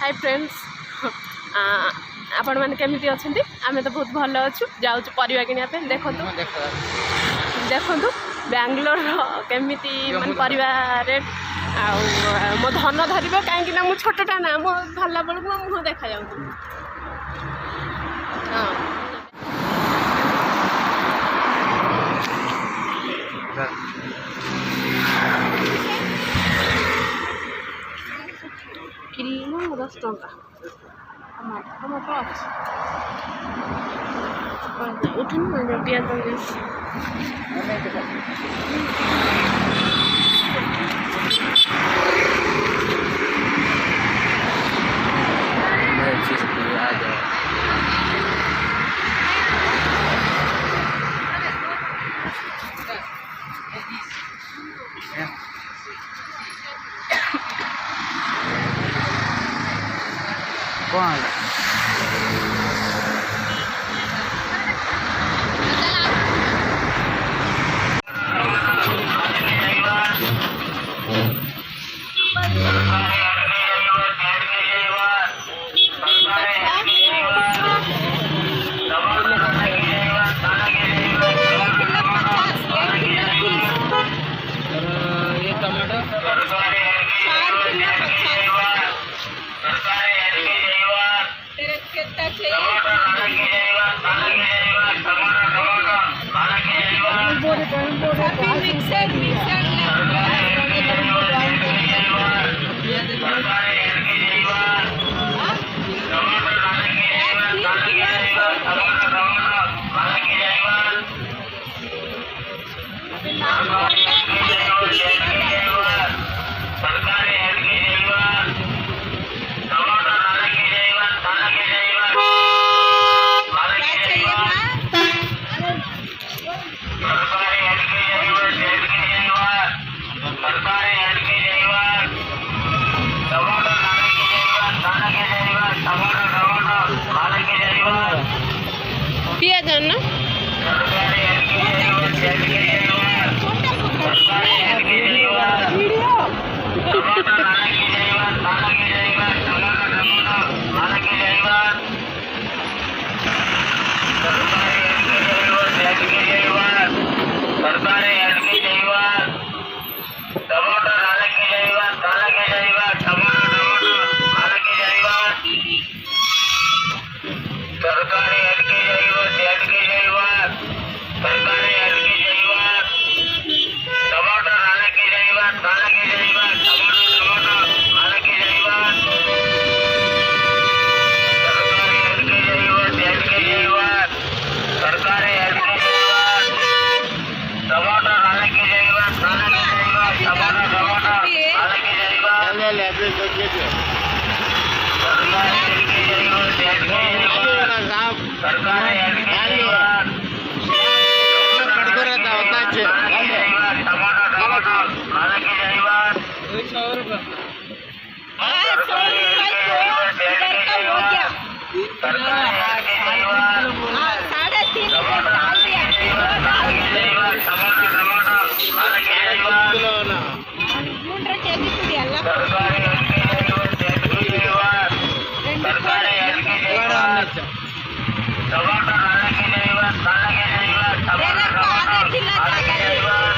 Hi friends आपण मैंने केमी अच्छा आम तो बहुत भल अच्छु जाऊँ परिवा किनापे देखु देखु बेंगलोर केमी मान परिवा रेट मो धन धर कहीं मुझे छोटा ना मो धरला बेलू मो मुँह देखा जाऊँ किलो 10 टंका टमाटर अच्छे उठन पियाज कौन पियाज ना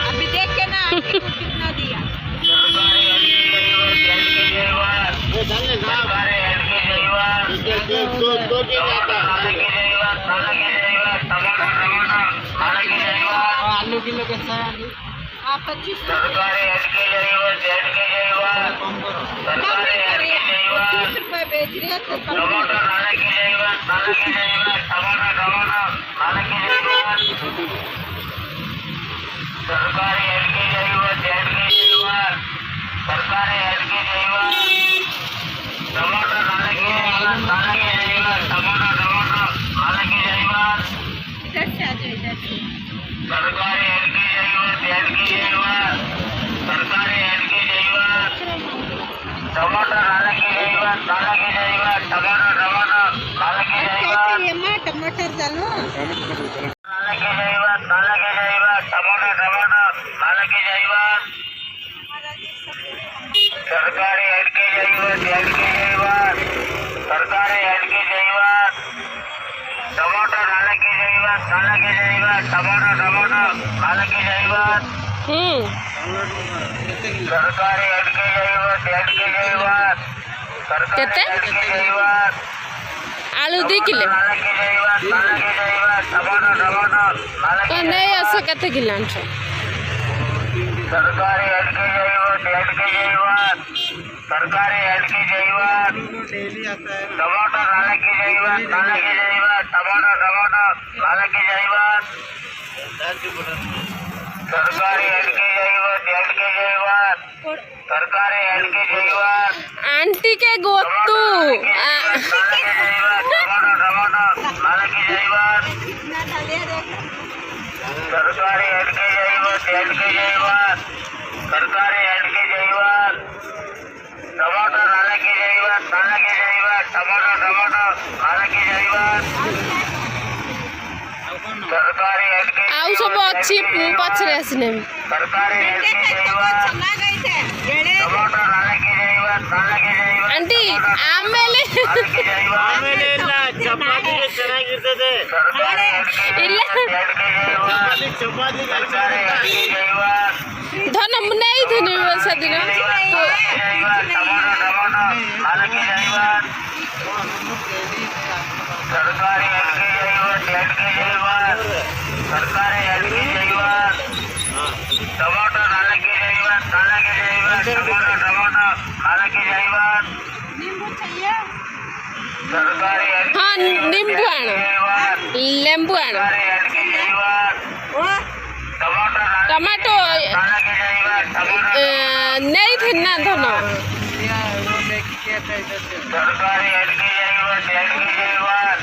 अभी देख के ना कितना दिया आलू किलो कैसा है 25 रुपये बेच रहे हैं टमाटर डालो सरकारी ತರಕಾರಿ 2 K G 50 tomato 4 K G 50 4 K G 50 tomato 4 K G 50 ತರಕಾರಿ 2 ಕೆಜಿ 50 2 ಕೆಜಿ 50 କେତେ? 2 ಕೆಜಿ 50 ଆଳୁ 2 kilo 4 K G 50 4 K G 50 tomato 4 KG ନେଇ ଆସ କେତେ କିଲୋ ଆଣିଛ? ತರಕಾರಿ 2 ಕೆಜಿ 50 2 ಕೆಜಿ 50 ತರಕಾರಿ 2 K G 50 tomato 4 K G 50 4 K G 50 tomato 4 K G 50 ತರಕಾರಿ 2 ಕೆಜಿ 50 2 ಕೆಜಿ 50 ತರಕಾರಿ 2 ಕೆಜಿ 50 आंटी के गोतू ತರಕಾರಿ 2 ಕೆಜಿ 50 2 ಕೆಜಿ 50 ತರಕಾರಿ 2 K G 50 tomato 4 K G 50 4 K G 50 tomato 4 K G 50 ತರಕಾರಿ 2 ಕೆಜಿ आउ सब अच्छी पछरे आसने ತರಕಾರಿ 2 K G 50 tomato 4 K G 50 4 K G 50 aunty आमेले ಆಮೇಲೆ ಇಲ್ಲ ಚಪಾತಿಗೆ ಚೆನ್ನಾಗಿರ್ತದೆ ತರಕಾರಿ 2 ಕೆಜಿ ಇಲ್ಲ 2 ಕೆಜಿ 50 ತರಕಾರಿ 2 ಕೆಜಿ 50 धन नहीं धन सदिन ತರಕಾರಿ 2 ಕೆಜಿ 50 2 ಕೆಜಿ 50 ತರಕಾರಿ 2 K G 50 tomato 4 K G 50 4 K G 50 tomato 4 K G 50 ತರಕಾರಿ 2 हाँ नींबू आण लेंबू आण ತರಕಾರಿ 2 K G 50 tomato tomato 4 K G 50 tomato नहीं थिना धन ತರಕಾರಿ 2 ಕೆಜಿ 50 2 ಕೆಜಿ 50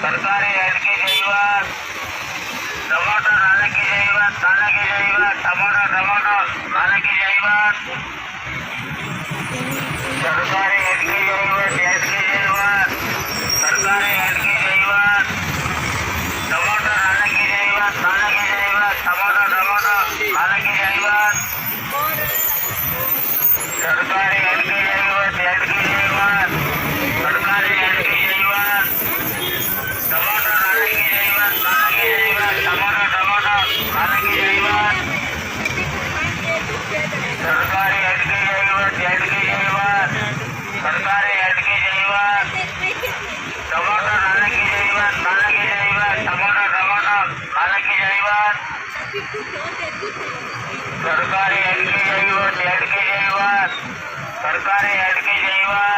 ತರಕಾರಿ 2 K G 50 tomato 4 K G 50 4 K G 50 tomato 4 K G 50 ತರಕಾರಿ 2 ಕೆಜಿ 50 2 ಕೆಜಿ 50 ತರಕಾರಿ 2 K G 50 tomato 4 K G 50 4 K G 50 tomato 4 K G 50 ತರಕಾರಿ 2 ಕೆಜಿ 50 2 ಕೆಜಿ 50 ತರಕಾರಿ 2 K G 50 tomato 4 K G 50 4 K G 50 tomato 4 K G 50 ತರಕಾರಿ 2 ಕೆಜಿ 50 2 ಕೆಜಿ 50 ತರಕಾರಿ 2 K G 50 tomato 4 K G 50 4 K G 50 tomato 4 K G 50 ತರಕಾರಿ 2 K G 50 2 K G 50 ತರಕಾರಿ 2 K G 50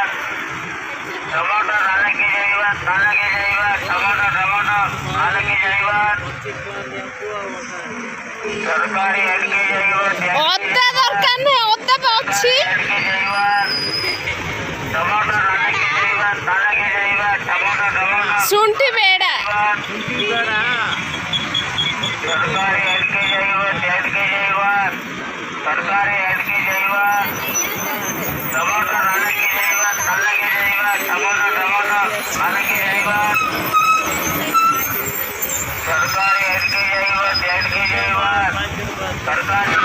tomato 4 K G 50 4 K G 50 tomato 4 K G 50 ತರಕಾರಿ 2 K G 50 अद्दा दरकार नहीं अद्दा अच्छी 2 K G 50 tomato 4 K G 50 4 K G 50 tomato शुंठी बेड़ा ತರಕಾರಿ 2 ಕೆಜಿ 50 2 ಕೆಜಿ 50 ತರಕಾರಿ 2 K G 50 tomato 4 K G 50 4 K G 50 tomato 4 K G 50 ತರಕಾರಿ 2 ಕೆಜಿ 50 2 ಕೆಜಿ 50 ತರಕಾರಿ